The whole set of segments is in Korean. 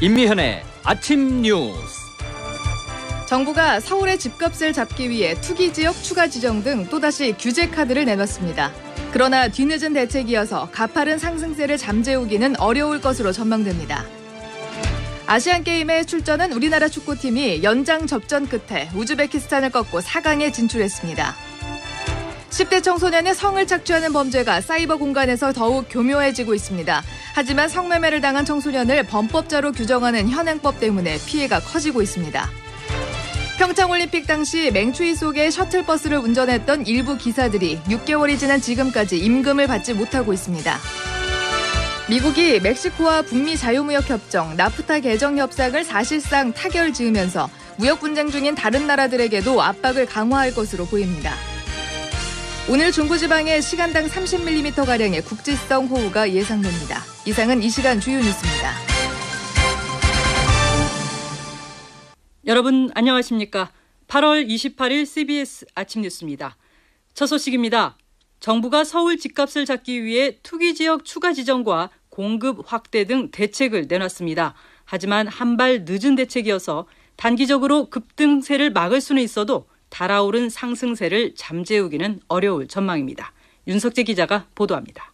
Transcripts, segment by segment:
임미현의 아침 뉴스. 정부가 서울의 집값을 잡기 위해 투기지역 추가 지정 등 또다시 규제 카드를 내놨습니다. 그러나 뒤늦은 대책이어서 가파른 상승세를 잠재우기는 어려울 것으로 전망됩니다. 아시안게임에 출전한 우리나라 축구팀이 연장 접전 끝에 우즈베키스탄을 꺾고 4강에 진출했습니다. 10대 청소년의 성을 착취하는 범죄가 사이버 공간에서 더욱 교묘해지고 있습니다. 하지만 성매매를 당한 청소년을 범법자로 규정하는 현행법 때문에 피해가 커지고 있습니다. 평창올림픽 당시 맹추위 속에 셔틀버스를 운전했던 일부 기사들이 6개월이 지난 지금까지 임금을 받지 못하고 있습니다. 미국이 멕시코와 북미 자유무역협정 나프타 개정 협상을 사실상 타결지으면서 무역 분쟁 중인 다른 나라들에게도 압박을 강화할 것으로 보입니다. 오늘 중부지방에 시간당 30mm가량의 국지성 호우가 예상됩니다. 이상은 이 시간 주요 뉴스입니다. 여러분 안녕하십니까? 8월 28일 CBS 아침 뉴스입니다. 첫 소식입니다. 정부가 서울 집값을 잡기 위해 투기지역 추가 지정과 공급 확대 등 대책을 내놨습니다. 하지만 한 발 늦은 대책이어서 단기적으로 급등세를 막을 수는 있어도 달아오른 상승세를 잠재우기는 어려울 전망입니다. 윤석재 기자가 보도합니다.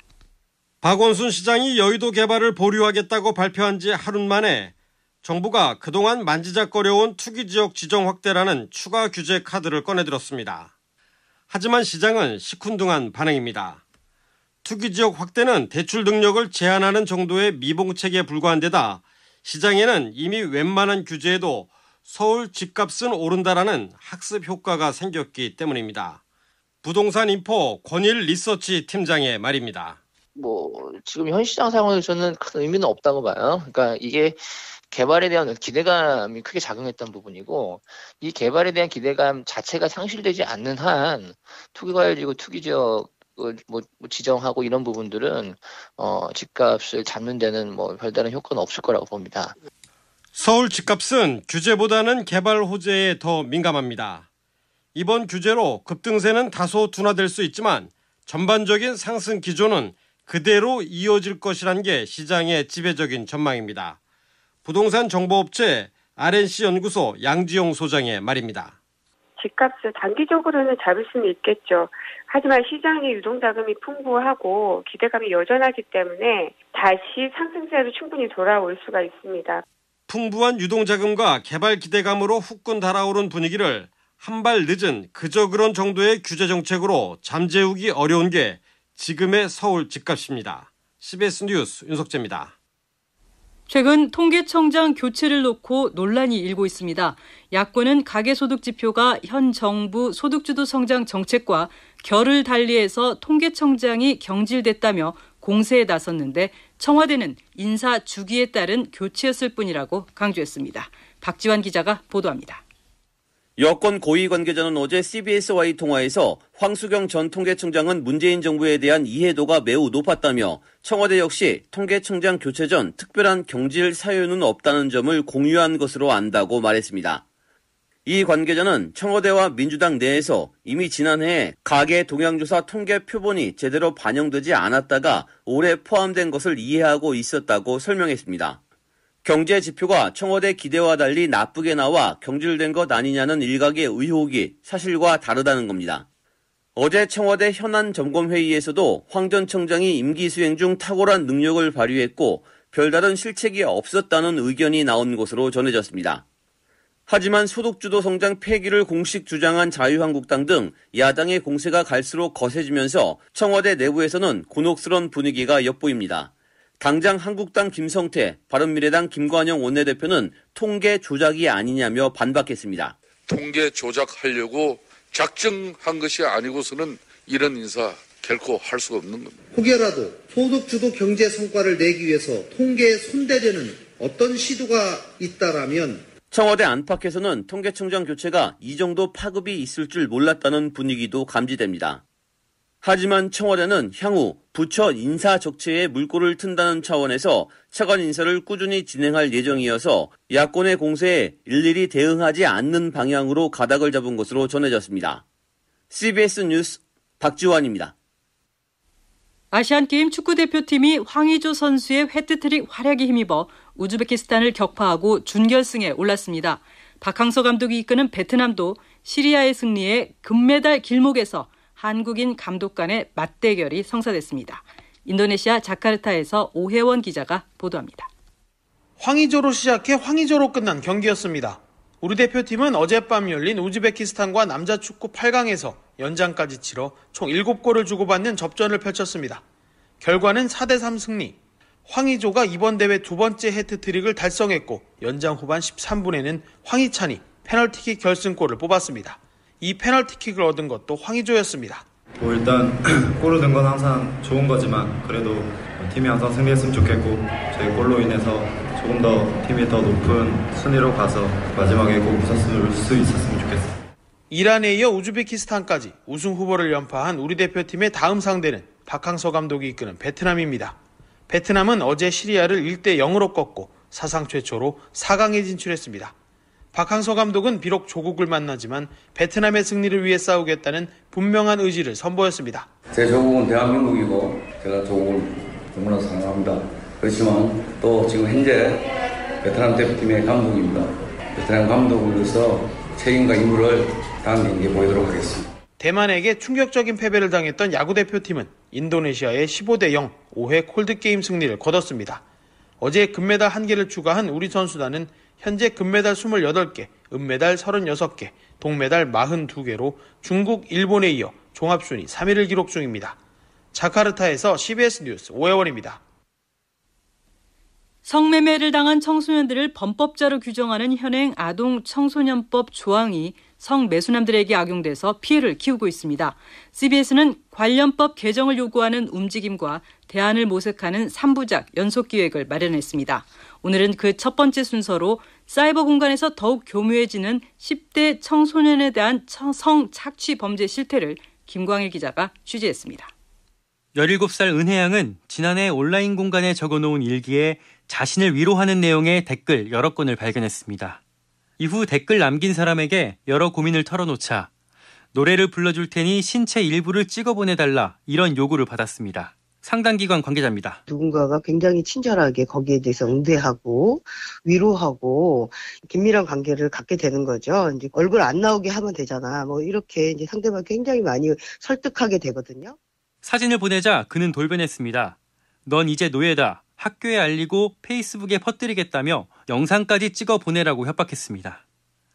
박원순 시장이 여의도 개발을 보류하겠다고 발표한 지 하루 만에 정부가 그동안 만지작거려온 투기지역 지정 확대라는 추가 규제 카드를 꺼내들었습니다. 하지만 시장은 시큰둥한 반응입니다. 투기지역 확대는 대출 능력을 제한하는 정도의 미봉책에 불과한 데다 시장에는 이미 웬만한 규제에도 서울 집값은 오른다라는 학습 효과가 생겼기 때문입니다. 부동산 인포 권일 리서치 팀장의 말입니다. 지금 현 시장 상황에서는 큰 의미는 없다고 봐요. 그러니까 이게 개발에 대한 기대감이 크게 작용했던 부분이고 이 개발에 대한 기대감 자체가 상실되지 않는 한 투기과열지구 투기지역 지정하고 이런 부분들은 집값을 잡는 데는 별다른 효과는 없을 거라고 봅니다. 서울 집값은 규제보다는 개발 호재에 더 민감합니다. 이번 규제로 급등세는 다소 둔화될 수 있지만 전반적인 상승 기조는 그대로 이어질 것이란 게 시장의 지배적인 전망입니다. 부동산 정보업체 RNC 연구소 양지용 소장의 말입니다. 집값을 단기적으로는 잡을 수는 있겠죠. 하지만 시장의 유동자금이 풍부하고 기대감이 여전하기 때문에 다시 상승세로 충분히 돌아올 수가 있습니다. 풍부한 유동자금과 개발 기대감으로 후끈 달아오른 분위기를 한 발 늦은 그저 그런 정도의 규제 정책으로 잠재우기 어려운 게 지금의 서울 집값입니다. CBS 뉴스 윤석재입니다. 최근 통계청장 교체를 놓고 논란이 일고 있습니다. 야권은 가계소득 지표가 현 정부 소득주도 성장 정책과 결을 달리해서 통계청장이 경질됐다며 공세에 나섰는데 청와대는 인사 주기에 따른 교체였을 뿐이라고 강조했습니다. 박지환 기자가 보도합니다. 여권 고위 관계자는 어제 CBS와의 통화에서 황수경 전 통계청장은 문재인 정부에 대한 이해도가 매우 높았다며 청와대 역시 통계청장 교체 전 특별한 경질 사유는 없다는 점을 공유한 것으로 안다고 말했습니다. 이 관계자는 청와대와 민주당 내에서 이미 지난해 가계 동향조사 통계 표본이 제대로 반영되지 않았다가 올해 포함된 것을 이해하고 있었다고 설명했습니다. 경제 지표가 청와대 기대와 달리 나쁘게 나와 경질된 것 아니냐는 일각의 의혹이 사실과 다르다는 겁니다. 어제 청와대 현안 점검회의에서도 황 전 청장이 임기 수행 중 탁월한 능력을 발휘했고 별다른 실책이 없었다는 의견이 나온 것으로 전해졌습니다. 하지만 소득주도 성장 폐기를 공식 주장한 자유한국당 등 야당의 공세가 갈수록 거세지면서 청와대 내부에서는 곤혹스러운 분위기가 엿보입니다. 당장 한국당 김성태, 바른미래당 김관영 원내대표는 통계 조작이 아니냐며 반박했습니다. 통계 조작하려고 작정한 것이 아니고서는 이런 인사 결코 할 수 없는 겁니다. 혹여라도 소득주도 경제 성과를 내기 위해서 통계에 손대려는 어떤 시도가 있다라면 청와대 안팎에서는 통계청장 교체가 이 정도 파급이 있을 줄 몰랐다는 분위기도 감지됩니다. 하지만 청와대는 향후 부처 인사 적체에 물꼬를 튼다는 차원에서 차관 인사를 꾸준히 진행할 예정이어서 야권의 공세에 일일이 대응하지 않는 방향으로 가닥을 잡은 것으로 전해졌습니다. CBS 뉴스 박지환입니다. 아시안게임 축구대표팀이 황의조 선수의 해트트릭 활약에 힘입어 우즈베키스탄을 격파하고 준결승에 올랐습니다. 박항서 감독이 이끄는 베트남도 시리아의 승리에 금메달 길목에서 한국인 감독 간의 맞대결이 성사됐습니다. 인도네시아 자카르타에서 오혜원 기자가 보도합니다. 황의조로 시작해 황의조로 끝난 경기였습니다. 우리 대표팀은 어젯밤 열린 우즈베키스탄과 남자 축구 8강에서 연장까지 치러 총 7골을 주고받는 접전을 펼쳤습니다. 결과는 4대3 승리. 황의조가 이번 대회 두 번째 해트트릭을 달성했고 연장 후반 13분에는 황희찬이 페널티킥 결승골을 뽑았습니다. 이 페널티킥을 얻은 것도 황의조였습니다. 일단 골을 넣은 건 항상 좋은 거지만 그래도 팀이 항상 승리했으면 좋겠고 저희 골로 인해서 조금 더 팀이 더 높은 순위로 가서 마지막에 꼭 웃을 수 있었으면 좋겠어요. 이란에 이어 우즈베키스탄까지 우승 후보를 연파한 우리 대표팀의 다음 상대는 박항서 감독이 이끄는 베트남입니다. 베트남은 어제 시리아를 1대0으로 꺾고 사상 최초로 4강에 진출했습니다. 박항서 감독은 비록 조국을 만나지만 베트남의 승리를 위해 싸우겠다는 분명한 의지를 선보였습니다. 제 조국은 대한민국이고 제가 조국을 너무나 사랑합니다. 그렇지만 또 지금 현재 베트남 대표팀의 감독입니다. 베트남 감독으로서 책임과 임무를 다음 경기에 보이도록 하겠습니다. 대만에게 충격적인 패배를 당했던 야구대표팀은 인도네시아의 15대0 5회 콜드게임 승리를 거뒀습니다. 어제 금메달 1개를 추가한 우리 선수단은 현재 금메달 28개, 은메달 36개, 동메달 42개로 중국, 일본에 이어 종합순위 3위를 기록 중입니다. 자카르타에서 CBS 뉴스 오혜원입니다. 성매매를 당한 청소년들을 범법자로 규정하는 현행 아동청소년법 조항이 성매수남들에게 악용돼서 피해를 키우고 있습니다. CBS는 관련법 개정을 요구하는 움직임과 대안을 모색하는 3부작 연속기획을 마련했습니다. 오늘은 그 첫 번째 순서로 사이버 공간에서 더욱 교묘해지는 10대 청소년에 대한 성착취 범죄 실태를 김광일 기자가 취재했습니다. 17살 은혜양은 지난해 온라인 공간에 적어놓은 일기에 자신을 위로하는 내용의 댓글 여러 건을 발견했습니다. 이후 댓글 남긴 사람에게 여러 고민을 털어놓자 노래를 불러줄 테니 신체 일부를 찍어 보내달라 이런 요구를 받았습니다. 상당기관 관계자입니다. 누군가가 굉장히 친절하게 거기에 대해서 응대하고 위로하고 긴밀한 관계를 갖게 되는 거죠. 이제 얼굴 안 나오게 하면 되잖아. 뭐 이렇게 이제 상대방 굉장히 많이 설득하게 되거든요. 사진을 보내자 그는 돌변했습니다. 넌 이제 노예다. 학교에 알리고 페이스북에 퍼뜨리겠다며 영상까지 찍어 보내라고 협박했습니다.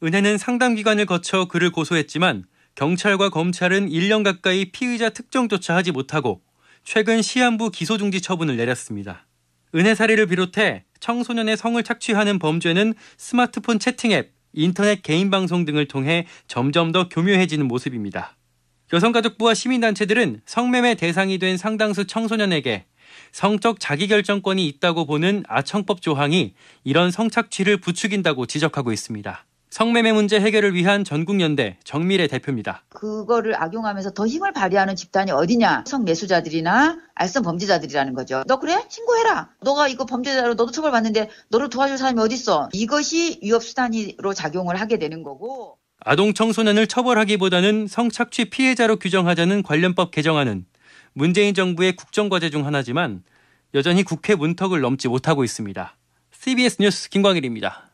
은혜는 상담기관을 거쳐 그를 고소했지만 경찰과 검찰은 1년 가까이 피의자 특정조차 하지 못하고 최근 시한부 기소중지 처분을 내렸습니다. 은혜 사례를 비롯해 청소년의 성을 착취하는 범죄는 스마트폰 채팅 앱, 인터넷 개인 방송 등을 통해 점점 더 교묘해지는 모습입니다. 여성가족부와 시민단체들은 성매매 대상이 된 상당수 청소년에게 성적 자기결정권이 있다고 보는 아청법 조항이 이런 성착취를 부추긴다고 지적하고 있습니다. 성매매 문제 해결을 위한 전국연대 정미래 대표입니다. 그거를 악용하면서 더 힘을 발휘하는 집단이 어디냐? 성매수자들이나 알선 범죄자들이라는 거죠. 너 그래? 신고해라. 너가 이거 범죄자로 너도 처벌받는데 너를 도와줄 사람이 어딨어? 이것이 위협수단으로 작용을 하게 되는 거고. 아동 청소년을 처벌하기보다는 성착취 피해자로 규정하자는 관련법 개정안은 문재인 정부의 국정과제 중 하나지만 여전히 국회 문턱을 넘지 못하고 있습니다. CBS 뉴스 김광일입니다.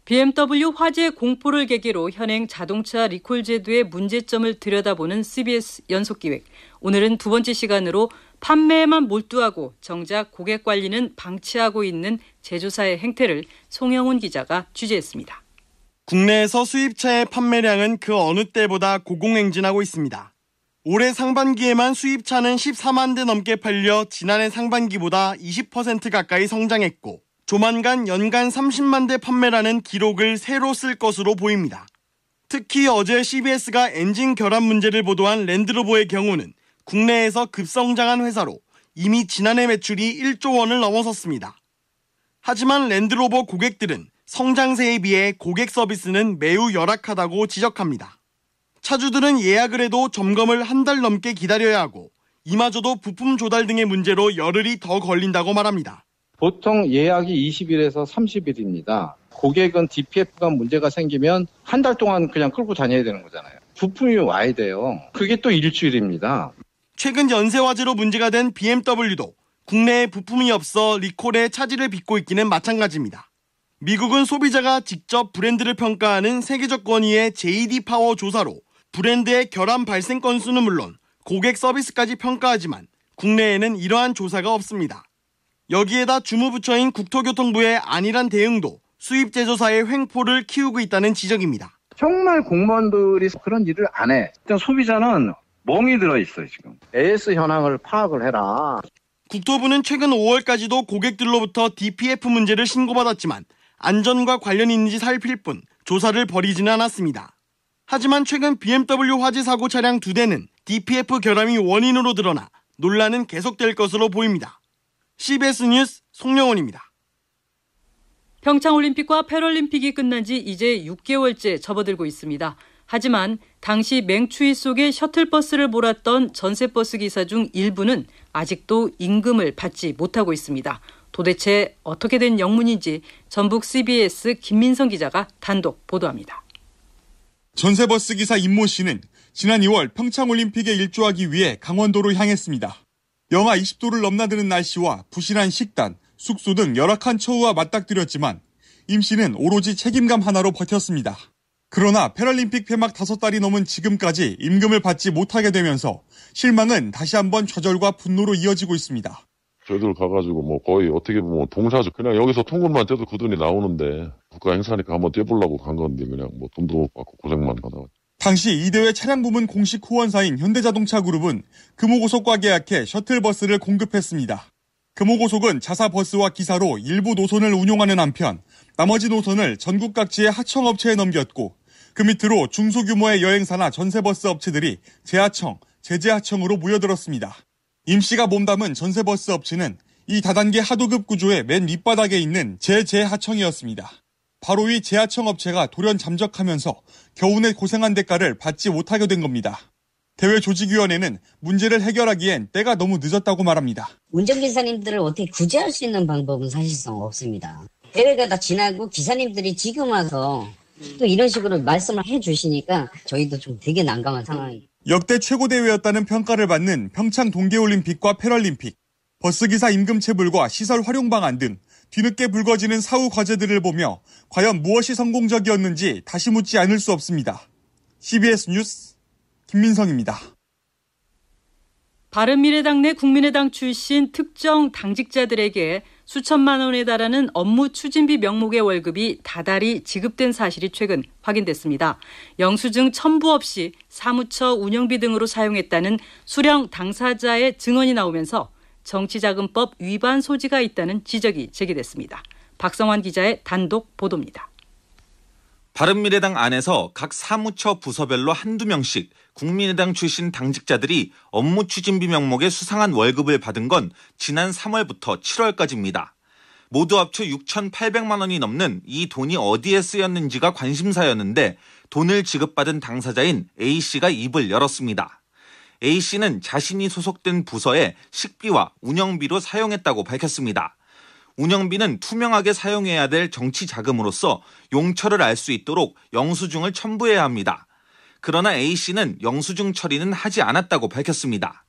BMW 화재 공포를 계기로 현행 자동차 리콜 제도의 문제점을 들여다보는 CBS 연속기획. 오늘은 두 번째 시간으로 판매에만 몰두하고 정작 고객 관리는 방치하고 있는 제조사의 행태를 송영훈 기자가 취재했습니다. 국내에서 수입차의 판매량은 그 어느 때보다 고공행진하고 있습니다. 올해 상반기에만 수입차는 14만 대 넘게 팔려 지난해 상반기보다 20% 가까이 성장했고 조만간 연간 30만 대 판매라는 기록을 새로 쓸 것으로 보입니다. 특히 어제 CBS가 엔진 결함 문제를 보도한 랜드로버의 경우는 국내에서 급성장한 회사로 이미 지난해 매출이 1조 원을 넘어섰습니다. 하지만 랜드로버 고객들은 성장세에 비해 고객 서비스는 매우 열악하다고 지적합니다. 차주들은 예약을 해도 점검을 한 달 넘게 기다려야 하고 이마저도 부품 조달 등의 문제로 열흘이 더 걸린다고 말합니다. 보통 예약이 20일에서 30일입니다. 고객은 DPF가 문제가 생기면 한 달 동안 그냥 끌고 다녀야 되는 거잖아요. 부품이 와야 돼요. 그게 또 일주일입니다. 최근 연쇄 화재로 문제가 된 BMW도 국내에 부품이 없어 리콜의 차질을 빚고 있기는 마찬가지입니다. 미국은 소비자가 직접 브랜드를 평가하는 세계적 권위의 JD 파워 조사로 브랜드의 결함 발생 건수는 물론 고객 서비스까지 평가하지만 국내에는 이러한 조사가 없습니다. 여기에다 주무부처인 국토교통부의 안일한 대응도 수입 제조사의 횡포를 키우고 있다는 지적입니다. 정말 공무원들이 그런 일을 안 해. 일단 소비자는 멍이 들어있어요, 지금. AS 현황을 파악을 해라. 국토부는 최근 5월까지도 고객들로부터 DPF 문제를 신고받았지만 안전과 관련이 있는지 살필 뿐 조사를 벌이지는 않았습니다. 하지만 최근 BMW 화재 사고 차량 2대는 DPF 결함이 원인으로 드러나 논란은 계속될 것으로 보입니다. CBS 뉴스 송영훈입니다. 평창올림픽과 패럴림픽이 끝난 지 이제 6개월째 접어들고 있습니다. 하지만 당시 맹추위 속에 셔틀버스를 몰았던 전세버스 기사 중 일부는 아직도 임금을 받지 못하고 있습니다. 도대체 어떻게 된 영문인지 전북 CBS 김민성 기자가 단독 보도합니다. 전세버스 기사 임모 씨는 지난 2월 평창올림픽에 일조하기 위해 강원도로 향했습니다. 영하 20도를 넘나드는 날씨와 부실한 식단, 숙소 등 열악한 처우와 맞닥뜨렸지만 임 씨는 오로지 책임감 하나로 버텼습니다. 그러나 패럴림픽 폐막 5달이 넘은 지금까지 임금을 받지 못하게 되면서 실망은 다시 한번 좌절과 분노로 이어지고 있습니다. 저희들 가가지고 거의 어떻게 보면 동사죠. 그냥 여기서 통근만 떼도 그 돈이 나오는데 국가 행사니까 한번 떼보려고 간 건데 그냥 돈도 못 받고 고생만 하다가. 당시 이대회 차량 부문 공식 후원사인 현대자동차 그룹은 금호고속과 계약해 셔틀버스를 공급했습니다. 금호고속은 자사 버스와 기사로 일부 노선을 운용하는 한편 나머지 노선을 전국 각지의 하청업체에 넘겼고 그 밑으로 중소규모의 여행사나 전세버스 업체들이 재하청, 제재하청으로 모여들었습니다. 임 씨가 몸담은 전세버스 업체는 이 다단계 하도급 구조의 맨 밑바닥에 있는 제재하청이었습니다. 바로 이 재하청 업체가 돌연 잠적하면서 겨우내 고생한 대가를 받지 못하게 된 겁니다. 대회 조직위원회는 문제를 해결하기엔 때가 너무 늦었다고 말합니다. 운전기사님들을 어떻게 구제할 수 있는 방법은 사실상 없습니다. 대회가 다 지나고 기사님들이 지금 와서 또 이런 식으로 말씀을 해주시니까 저희도 좀 되게 난감한 상황이에요. 역대 최고 대회였다는 평가를 받는 평창 동계올림픽과 패럴림픽, 버스기사 임금 체불과 시설 활용 방안 등 뒤늦게 불거지는 사후 과제들을 보며 과연 무엇이 성공적이었는지 다시 묻지 않을 수 없습니다. CBS 뉴스 김민성입니다. 바른미래당 내 국민의당 출신 특정 당직자들에게 수천만 원에 달하는 업무 추진비 명목의 월급이 다달이 지급된 사실이 최근 확인됐습니다. 영수증 첨부 없이 사무처 운영비 등으로 사용했다는 수령 당사자의 증언이 나오면서 정치자금법 위반 소지가 있다는 지적이 제기됐습니다. 박성환 기자의 단독 보도입니다. 바른미래당 안에서 각 사무처 부서별로 한두 명씩 국민의당 출신 당직자들이 업무 추진비 명목의 수상한 월급을 받은 건 지난 3월부터 7월까지입니다. 모두 합쳐 6,800만 원이 넘는 이 돈이 어디에 쓰였는지가 관심사였는데 돈을 지급받은 당사자인 A씨가 입을 열었습니다. A씨는 자신이 소속된 부서에 식비와 운영비로 사용했다고 밝혔습니다. 운영비는 투명하게 사용해야 될 정치 자금으로서 용처를 알 수 있도록 영수증을 첨부해야 합니다. 그러나 A씨는 영수증 처리는 하지 않았다고 밝혔습니다.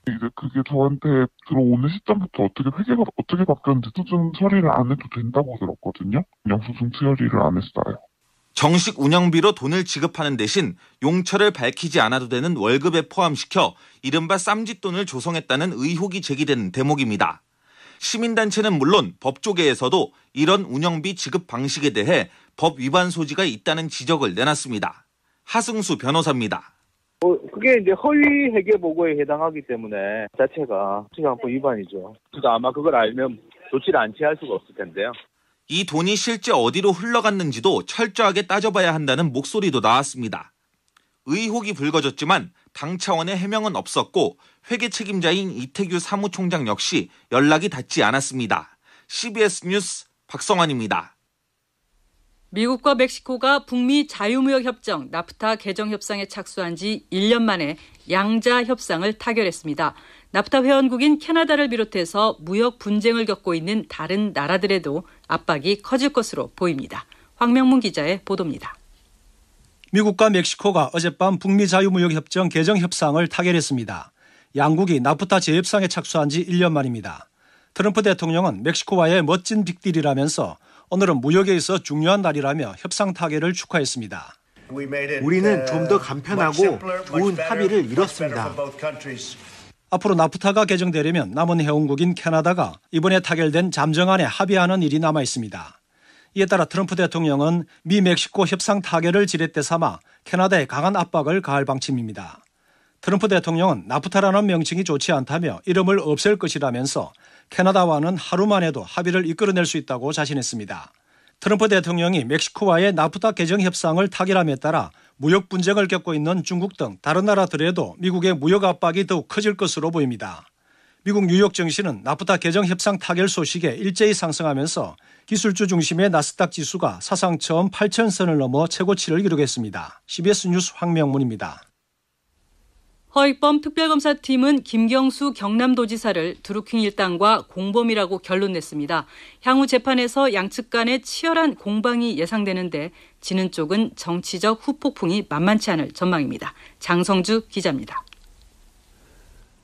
그게 저한테 들어오는 시점부터 회계가 어떻게 바뀌었는지 영수증 처리를 안 해도 된다고 들었거든요. 영수증 처리를 안 했어요. 정식 운영비로 돈을 지급하는 대신 용처를 밝히지 않아도 되는 월급에 포함시켜 이른바 쌈짓돈을 조성했다는 의혹이 제기된 대목입니다. 시민단체는 물론 법조계에서도 이런 운영비 지급 방식에 대해 법 위반 소지가 있다는 지적을 내놨습니다. 하승수 변호사입니다. 그게 이제 허위 회계 보고에 해당하기 때문에 자체가 정치자금법 위반이죠. 그러니까 아마 그걸 알면 조치를 안 취할 수가 없을 텐데요. 이 돈이 실제 어디로 흘러갔는지도 철저하게 따져봐야 한다는 목소리도 나왔습니다. 의혹이 불거졌지만 당 차원의 해명은 없었고 회계 책임자인 이태규 사무총장 역시 연락이 닿지 않았습니다. CBS 뉴스 박성환입니다. 미국과 멕시코가 북미 자유무역협정 나프타 개정 협상에 착수한 지 1년 만에 양자 협상을 타결했습니다. 나프타 회원국인 캐나다를 비롯해서 무역 분쟁을 겪고 있는 다른 나라들에도 압박이 커질 것으로 보입니다. 황명문 기자의 보도입니다. 미국과 멕시코가 어젯밤 북미 자유무역협정 개정 협상을 타결했습니다. 양국이 나프타 재협상에 착수한 지 1년 만입니다. 트럼프 대통령은 멕시코와의 멋진 빅딜이라면서 오늘은 무역에 있어 중요한 날이라며 협상 타결을 축하했습니다. 우리는 좀 더 간편하고 좋은 합의를 이뤘습니다. 앞으로 나프타가 개정되려면 남은 회원국인 캐나다가 이번에 타결된 잠정안에 합의하는 일이 남아 있습니다. 이에 따라 트럼프 대통령은 미 멕시코 협상 타결을 지렛대 삼아 캐나다에 강한 압박을 가할 방침입니다. 트럼프 대통령은 나프타라는 명칭이 좋지 않다며 이름을 없앨 것이라면서 캐나다와는 하루만 해도 합의를 이끌어낼 수 있다고 자신했습니다. 트럼프 대통령이 멕시코와의 나프타 개정 협상을 타결함에 따라 무역 분쟁을 겪고 있는 중국 등 다른 나라들에도 미국의 무역 압박이 더욱 커질 것으로 보입니다. 미국 뉴욕 증시는 나프타 개정 협상 타결 소식에 일제히 상승하면서 기술주 중심의 나스닥 지수가 사상 처음 8,000선을 넘어 최고치를 기록했습니다. CBS 뉴스 황명문입니다. 허익범 특별검사팀은 김경수 경남도지사를 드루킹 일당과 공범이라고 결론냈습니다. 향후 재판에서 양측 간의 치열한 공방이 예상되는데 지는 쪽은 정치적 후폭풍이 만만치 않을 전망입니다. 장성주 기자입니다.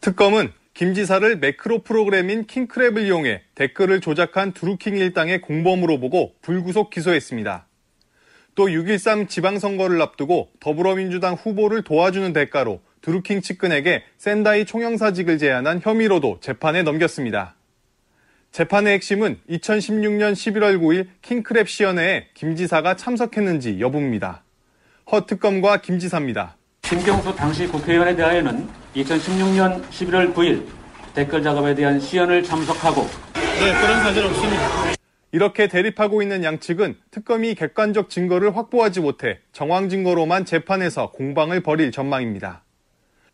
특검은 김 지사를 매크로 프로그램인 킹크랩을 이용해 댓글을 조작한 드루킹 일당의 공범으로 보고 불구속 기소했습니다. 또 6.13 지방선거를 앞두고 더불어민주당 후보를 도와주는 대가로 드루킹 측근에게 샌다이 총영사직을 제안한 혐의로도 재판에 넘겼습니다. 재판의 핵심은 2016년 11월 9일 킹크랩 시연회에 김 지사가 참석했는지 여부입니다. 허 특검과 김 지사입니다. 김경수 당시 국회의원에 대하여는 2016년 11월 9일 댓글 작업에 대한 시연을 참석하고 그런 사실 없습니다. 이렇게 대립하고 있는 양측은 특검이 객관적 증거를 확보하지 못해 정황 증거로만 재판에서 공방을 벌일 전망입니다.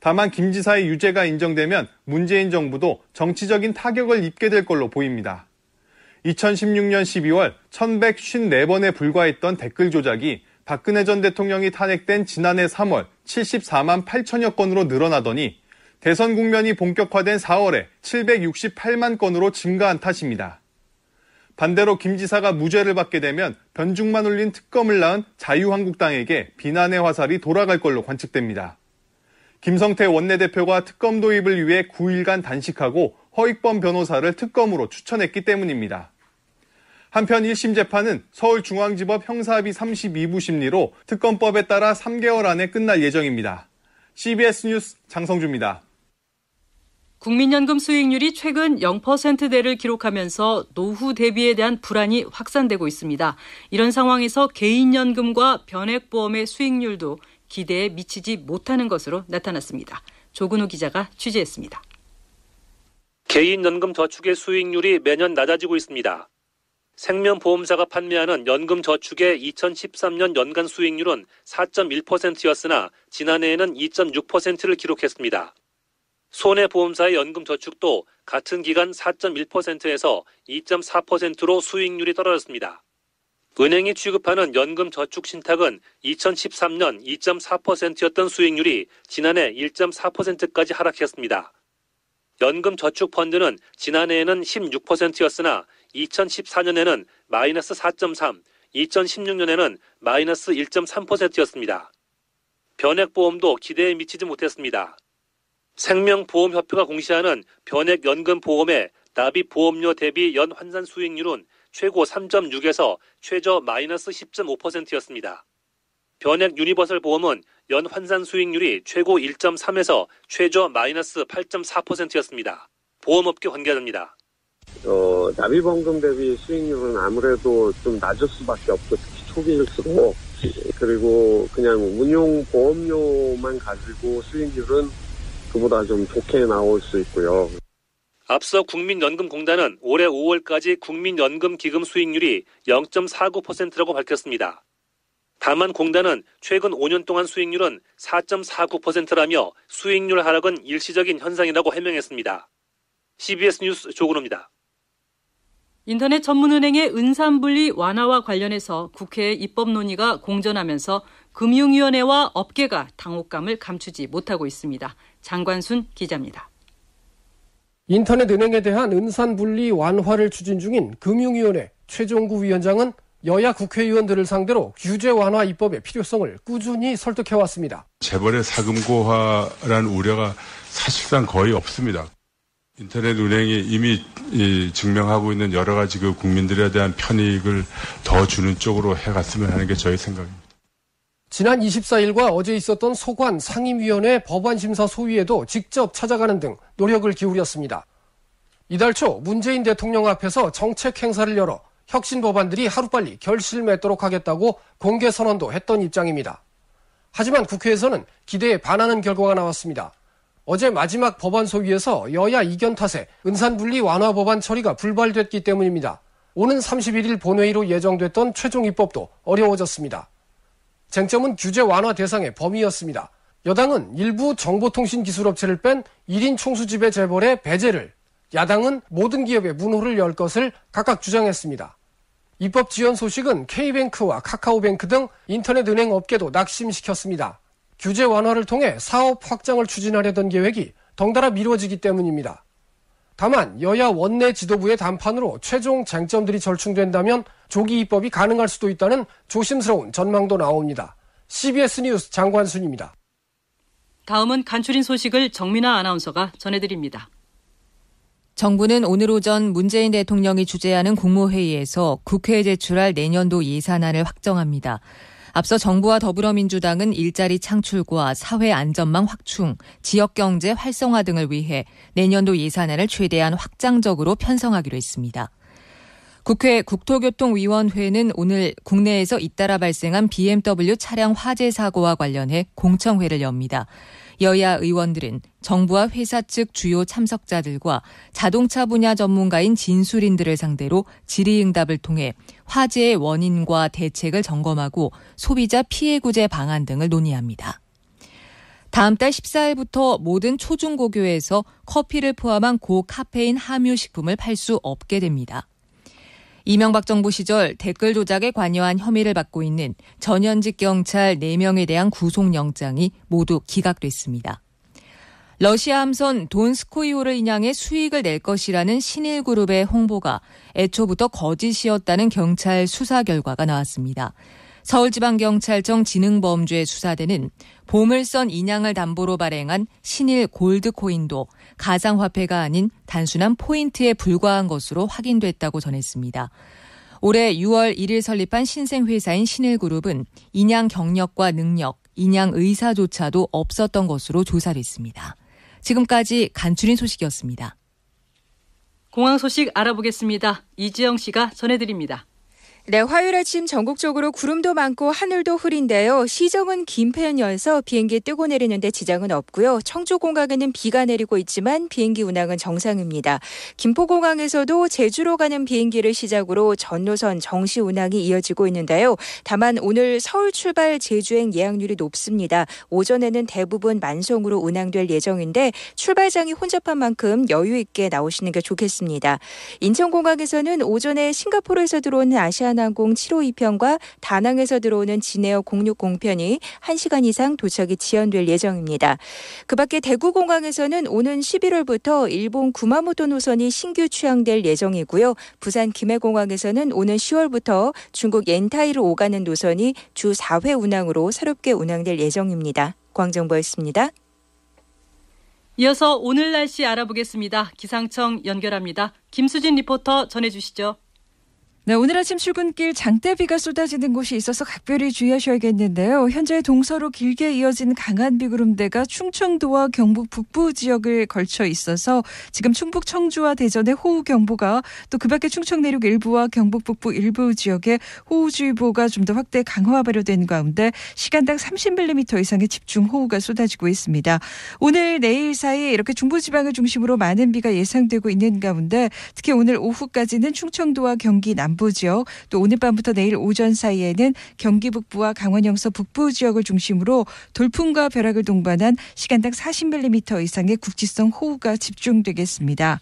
다만 김 지사의 유죄가 인정되면 문재인 정부도 정치적인 타격을 입게 될 걸로 보입니다. 2016년 12월 1154번에 불과했던 댓글 조작이 박근혜 전 대통령이 탄핵된 지난해 3월 74만 8천여 건으로 늘어나더니 대선 국면이 본격화된 4월에 768만 건으로 증가한 탓입니다. 반대로 김 지사가 무죄를 받게 되면 변죽만 울린 특검을 낳은 자유한국당에게 비난의 화살이 돌아갈 걸로 관측됩니다. 김성태 원내대표가 특검 도입을 위해 9일간 단식하고 허익범 변호사를 특검으로 추천했기 때문입니다. 한편 1심 재판은 서울중앙지법 형사합의 32부 심리로 특검법에 따라 3개월 안에 끝날 예정입니다. CBS 뉴스 장성주입니다. 국민연금 수익률이 최근 0%대를 기록하면서 노후 대비에 대한 불안이 확산되고 있습니다. 이런 상황에서 개인연금과 변액보험의 수익률도 기대에 미치지 못하는 것으로 나타났습니다. 조근우 기자가 취재했습니다. 개인연금 저축의 수익률이 매년 낮아지고 있습니다. 생명보험사가 판매하는 연금저축의 2013년 연간 수익률은 4.1%였으나 지난해에는 2.6%를 기록했습니다. 손해보험사의 연금저축도 같은 기간 4.1%에서 2.4%로 수익률이 떨어졌습니다. 은행이 취급하는 연금저축 신탁은 2013년 2.4%였던 수익률이 지난해 1.4%까지 하락했습니다. 연금저축펀드는 지난해에는 16%였으나 2014년에는 마이너스 4.3, 2016년에는 마이너스 1.3%였습니다. 변액보험도 기대에 미치지 못했습니다. 생명보험협회가 공시하는 변액연금보험의 납입보험료 대비 연환산 수익률은 최고 3.6에서 최저 마이너스 10.5%였습니다. 변액 유니버설 보험은 연환산 수익률이 최고 1.3에서 최저 마이너스 8.4%였습니다. 보험업계 관계자입니다. 납입원금 대비 수익률은 아무래도 좀 낮을 수밖에 없고 특히 초기일수록 그리고 그냥 운용 보험료만 가지고 수익률은 그보다 좀 좋게 나올 수 있고요. 앞서 국민연금공단은 올해 5월까지 국민연금기금 수익률이 0.49%라고 밝혔습니다. 다만 공단은 최근 5년 동안 수익률은 4.49%라며 수익률 하락은 일시적인 현상이라고 해명했습니다. CBS 뉴스 조근호입니다. 인터넷 전문은행의 은산분리 완화와 관련해서 국회 입법 논의가 공전하면서 금융위원회와 업계가 당혹감을 감추지 못하고 있습니다. 장관순 기자입니다. 인터넷 은행에 대한 은산분리 완화를 추진 중인 금융위원회 최종구 위원장은 여야 국회의원들을 상대로 규제 완화 입법의 필요성을 꾸준히 설득해왔습니다. 재벌의 사금고화라는 우려가 사실상 거의 없습니다. 인터넷 은행이 이미 증명하고 있는 여러 가지 그 국민들에 대한 편익을 더 주는 쪽으로 해갔으면 하는 게 저희 생각입니다. 지난 24일과 어제 있었던 소관 상임위원회 법안심사 소위에도 직접 찾아가는 등 노력을 기울였습니다. 이달 초 문재인 대통령 앞에서 정책 행사를 열어 혁신 법안들이 하루빨리 결실 맺도록 하겠다고 공개 선언도 했던 입장입니다. 하지만 국회에서는 기대에 반하는 결과가 나왔습니다. 어제 마지막 법안 소위에서 여야 이견 탓에 은산분리 완화 법안 처리가 불발됐기 때문입니다. 오는 31일 본회의로 예정됐던 최종 입법도 어려워졌습니다. 쟁점은 규제 완화 대상의 범위였습니다. 여당은 일부 정보통신기술업체를 뺀 1인 총수지배 재벌의 배제를, 야당은 모든 기업에 문호를 열 것을 각각 주장했습니다. 입법 지연 소식은 K뱅크와 카카오뱅크 등 인터넷 은행 업계도 낙심시켰습니다. 규제 완화를 통해 사업 확장을 추진하려던 계획이 덩달아 미뤄지기 때문입니다. 다만 여야 원내 지도부의 담판으로 최종 쟁점들이 절충된다면 조기 입법이 가능할 수도 있다는 조심스러운 전망도 나옵니다. CBS 뉴스 장관순입니다. 다음은 간추린 소식을 정민아 아나운서가 전해드립니다. 정부는 오늘 오전 문재인 대통령이 주재하는 국무회의에서 국회에 제출할 내년도 예산안을 확정합니다. 앞서 정부와 더불어민주당은 일자리 창출과 사회 안전망 확충, 지역경제 활성화 등을 위해 내년도 예산안을 최대한 확장적으로 편성하기로 했습니다. 국회 국토교통위원회는 오늘 국내에서 잇따라 발생한 BMW 차량 화재 사고와 관련해 공청회를 엽니다. 여야 의원들은 정부와 회사 측 주요 참석자들과 자동차 분야 전문가인 진술인들을 상대로 질의응답을 통해 화재의 원인과 대책을 점검하고 소비자 피해 구제 방안 등을 논의합니다. 다음 달 14일부터 모든 초중고교에서 커피를 포함한 고카페인 함유 식품을 팔 수 없게 됩니다. 이명박 정부 시절 댓글 조작에 관여한 혐의를 받고 있는 전현직 경찰 4명에 대한 구속영장이 모두 기각됐습니다. 러시아 함선 돈스코이호를 인양해 수익을 낼 것이라는 신일그룹의 홍보가 애초부터 거짓이었다는 경찰 수사 결과가 나왔습니다. 서울지방경찰청 지능범죄 수사대는 보물선 인양을 담보로 발행한 신일 골드코인도 가상화폐가 아닌 단순한 포인트에 불과한 것으로 확인됐다고 전했습니다. 올해 6월 1일 설립한 신생회사인 신일그룹은 인양 경력과 능력, 인양 의사조차도 없었던 것으로 조사됐습니다. 지금까지 간추린 소식이었습니다. 공항 소식 알아보겠습니다. 이지영 씨가 전해드립니다. 네, 화요일 아침 전국적으로 구름도 많고 하늘도 흐린데요. 시정은 긴 편이어서 비행기 뜨고 내리는데 지장은 없고요. 청주공항에는 비가 내리고 있지만 비행기 운항은 정상입니다. 김포공항에서도 제주로 가는 비행기를 시작으로 전 노선 정시 운항이 이어지고 있는데요. 다만 오늘 서울 출발 제주행 예약률이 높습니다. 오전에는 대부분 만송으로 운항될 예정인데 출발장이 혼잡한 만큼 여유 있게 나오시는 게 좋겠습니다. 인천공항에서는 오전에 싱가포르에서 들어오는 아시아나항공 752편과 다낭에서 들어오는 진에어 060편이 1시간 이상 도착이 지연될 예정입니다. 그 밖에 대구공항에서는 오는 11월부터 일본 구마모토 노선이 신규 취항될 예정이고요. 부산 김해공항에서는 오는 10월부터 중국 옌타이를 오가는 노선이 주 4회 운항으로 새롭게 운항될 예정입니다. 광정보였습니다. 이어서 오늘 날씨 알아보겠습니다. 기상청 연결합니다. 김수진 리포터 전해주시죠. 네, 오늘 아침 출근길 장대비가 쏟아지는 곳이 있어서 각별히 주의하셔야겠는데요. 현재 동서로 길게 이어진 강한 비구름대가 충청도와 경북 북부 지역을 걸쳐 있어서 지금 충북 청주와 대전의 호우경보가 또 그 밖에 충청 내륙 일부와 경북 북부 일부 지역에 호우주의보가 좀 더 확대 강화 발효된 가운데 시간당 30mm 이상의 집중호우가 쏟아지고 있습니다. 오늘 내일 사이 이렇게 중부지방을 중심으로 많은 비가 예상되고 있는 가운데 특히 오늘 오후까지는 충청도와 경기 남부 지역 또 오늘 밤부터 내일 오전 사이에는 경기 북부와 강원 영서 북부 지역을 중심으로 돌풍과 벼락을 동반한 시간당 40mm 이상의 국지성 호우가 집중되겠습니다.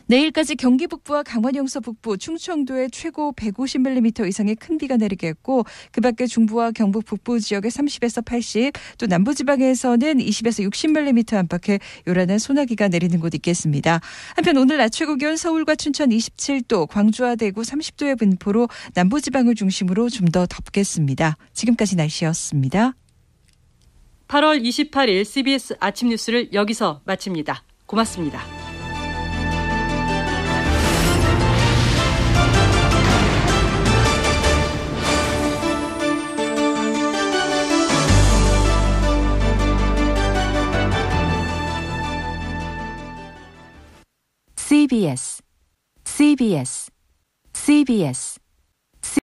내일까지 경기 북부와 강원 영서 북부, 충청도에 최고 150mm 이상의 큰 비가 내리겠고 그 밖에 중부와 경북 북부 지역에 30에서 80, 또 남부지방에서는 20에서 60mm 안팎의 요란한 소나기가 내리는 곳 있겠습니다. 한편 오늘 낮 최고 기온 서울과 춘천 27도, 광주와 대구 30도의 분포로 남부지방을 중심으로 좀 더 덥겠습니다. 지금까지 날씨였습니다. 8월 28일 CBS 아침 뉴스를 여기서 마칩니다. 고맙습니다. CBS